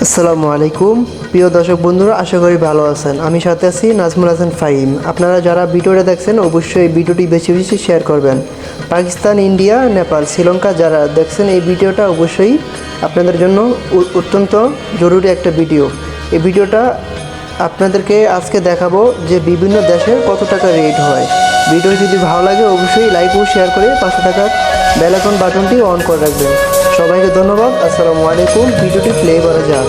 আসসালামু আলাইকুম প্রিয় দর্শক বন্ধুরা, আশা করি ভালো আছেন। আমি সাথে আছি নাজমুল হাসান ফাহিম। আপনারা যারা ভিডিওটা দেখছেন অবশ্যই এই ভিডিওটি বেশি বেশি শেয়ার করবেন। পাকিস্তান, ইন্ডিয়া, নেপাল, শ্রীলঙ্কা যারা দেখছেন এই ভিডিওটা অবশ্যই আপনাদের জন্য অত্যন্ত জরুরি একটা ভিডিও। এই ভিডিওটা আপনাদেরকে আজকে দেখাবো যে বিভিন্ন দেশের কত টাকা রেট হয়। ভিডিও যদি ভালো লাগে অবশ্যই লাইক ও শেয়ার করে পাশে থাকা বেল আইকন বাটনটি অন করে রাখবেন। সবাইকে ধন্যবাদ। আসসালামু আলাইকুম। ভিডিওটি প্লে করা যাক।